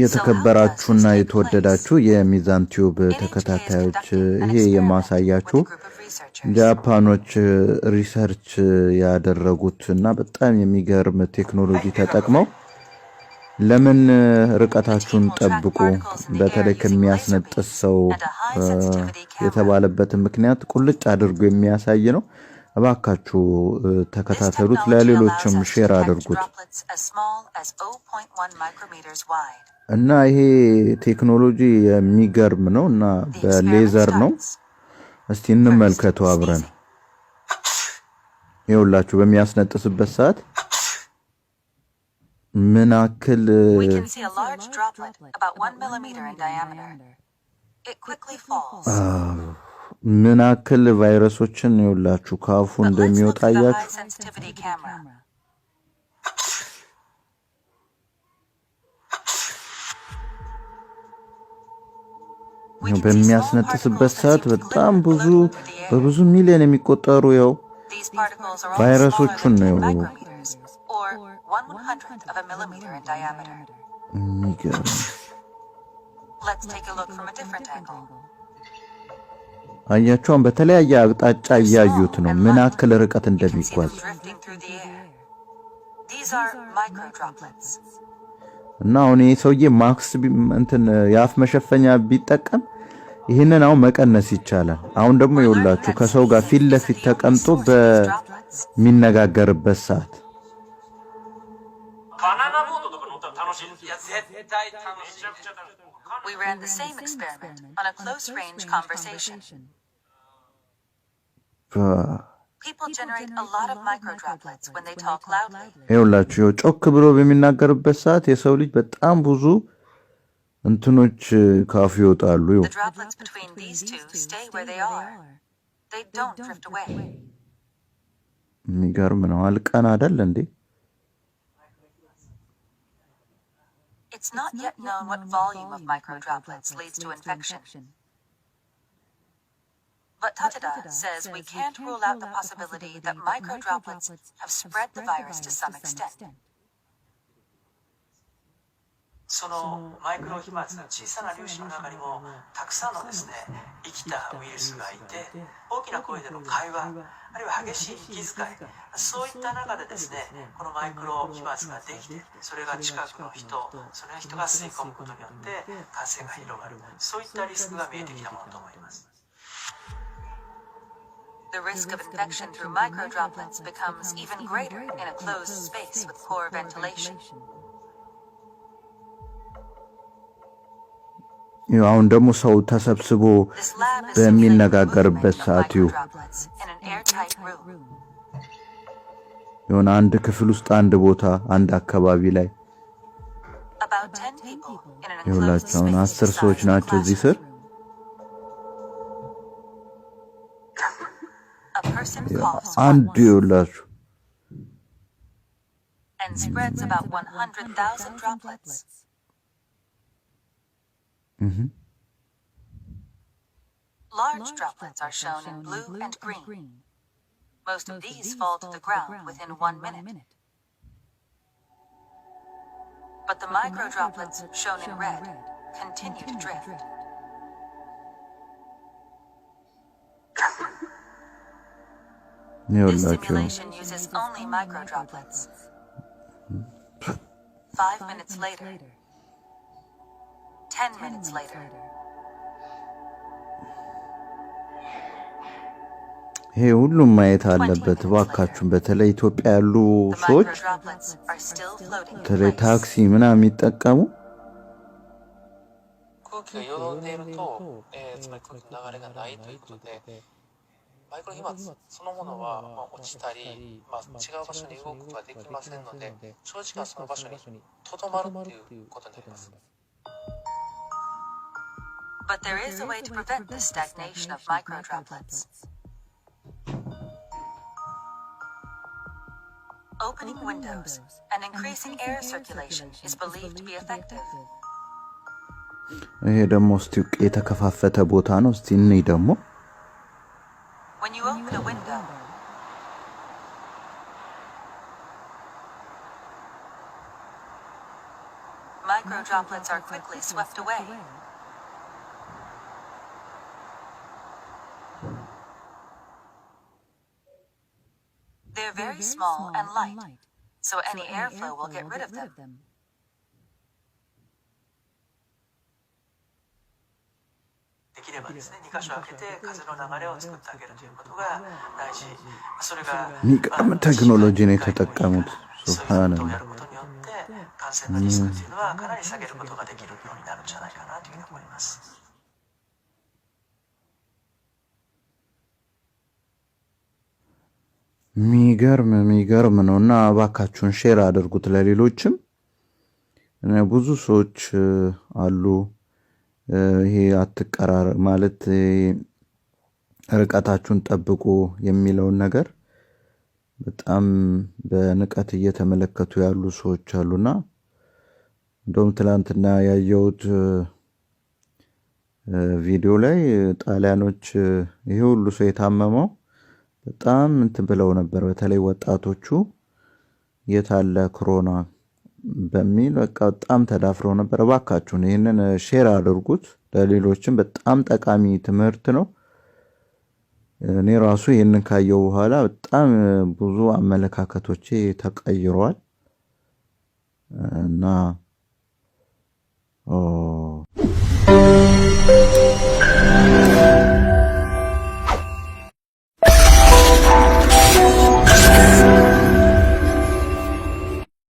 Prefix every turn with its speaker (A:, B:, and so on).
A: የተከበራችሁና የተወደዳችሁ የሚዛን ቲዩብ ተከታታዮች ይሄ የማሳያችሁ ጃፓኖች ሪሰርች ያደረጉትና በጣም የሚገርም ቴክኖሎጂ ተጠቅመው ለምን ርቀታችሁን ጠብቁ በተለይ ከሚያስነጥስ ሰው የተባለበት ምክንያት ቁልጭ አድርጎ የሚያሳይ ነው። እባካችሁ ተከታተሉት ለሌሎችም ሼር አድርጉት እና ይሄ ቴክኖሎጂ የሚገርም ነው እና በሌዘር ነው። እስቲ እንመልከተው አብረን። ይኸውላችሁ በሚያስነጥስበት ሰዓት ምን አክል ምን አክል ቫይረሶችን ይኸውላችሁ ካፉ እንደሚወጣ ያያችሁ በሚያስነጥስበት ሰዓት በጣም በብዙ ሚሊዮን የሚቆጠሩ ያው ቫይረሶችን ነው አያችሁን በተለያየ አቅጣጫ ያዩት ነው ምን አክል ርቀት እንደሚጓዝ እና አሁን ይሄ ሰውዬ ማክስ እንትን ያፍ መሸፈኛ ቢጠቀም ይሄንን አሁን መቀነስ ይቻላል። አሁን ደግሞ ይኸውላችሁ ከሰው ጋር ፊት ለፊት ተቀምጦ በሚነጋገርበት ሰዓት
B: We ran the same experiment on a close-range conversation. People generate a lot of microdroplets when they talk loudly.
A: ይኸውላችሁ ጮክ ብሎ በሚናገርበት ሰዓት የሰው ልጅ በጣም ብዙ እንትኖች ካፉ ይወጣሉ።
B: The droplets between these two stay where they are. They don't drift away.
A: የሚገርም ነው። አልቀን አይደል እንዴ?
B: It's not yet known what volume of microdroplets leads to infection. But Tatada says we can't rule out the possibility that microdroplets have spread the virus to some extent.
C: そのマイクロ飛沫の小さな粒子の中にもたくさんのですね生きたウイルスがいて大きな声での会話あるいは激しい息遣いそういった中でですねこのマイクロ飛沫ができてそれが近くの人その人が吸い込むことによって感染が広がるそういったリスクが見えてきたものと思います。
B: The risk of infection through microdroplets becomes even greater in a closed space with poor ventilation.
A: አሁን ደግሞ ሰው ተሰብስቦ በሚነጋገርበት ሰዓት የሆነ አንድ ክፍል ውስጥ አንድ ቦታ አንድ አካባቢ ላይ ይኸውላችሁ 10 ሰዎች ናቸው እዚህ ስር አንድ ይኸውላችሁ
B: and spreads about 100,000 droplets. Large droplets are shown in blue and green. Most of these fall to the ground within 1 minute. But the microdroplets shown in red continue to drift. This simulation uses only microdroplets. 5 minutes later, 10 minutes later.
A: ይሄ ሁሉም ማየት አለበት ባካችሁ በተለይ ኢትዮጵያ ያሉ ሰዎች ታክሲ ምናምን የሚጠቀሙ
C: マイクロ飛沫そのものは落ちたり、違う場所に動くことはできませんので、長時間その場所にとどまるということになります。
B: But there is a way to prevent the stagnation of microdroplets. Opening windows and increasing air circulation is believed to be effective.
A: ይሄ ደግሞ እስቲ የተከፋፈተ ቦታ ነው እስቲ እንይ ደግሞ
B: When you open a window, micro droplets are quickly swept away. They're very small and light, so any airflow will get rid of them.
A: የሚገርም ቴክኖሎጂ ነው የተጠቀሙት። ሱብሃንአላህ። የሚገርም ነውና እባካችሁን ሼር አድርጉት ለሌሎችም። ብዙ ሰዎች አሉ ይሄ አትቀራር ማለት ርቀታችሁን ጠብቁ የሚለውን ነገር በጣም በንቀት እየተመለከቱ ያሉ ሰዎች አሉና እንደውም ትላንትና ያየሁት ቪዲዮ ላይ ጣሊያኖች ይሄ ሁሉ ሰው የታመመው በጣም እንትን ብለው ነበር። በተለይ ወጣቶቹ የታለ ኮሮና በሚል በቃ በጣም ተዳፍረው ነበር። እባካችሁን ይሄንን ሼር አድርጉት ለሌሎችም፣ በጣም ጠቃሚ ትምህርት ነው። እኔ ራሱ ይሄንን ካየው በኋላ በጣም ብዙ አመለካከቶቼ ተቀይረዋል እና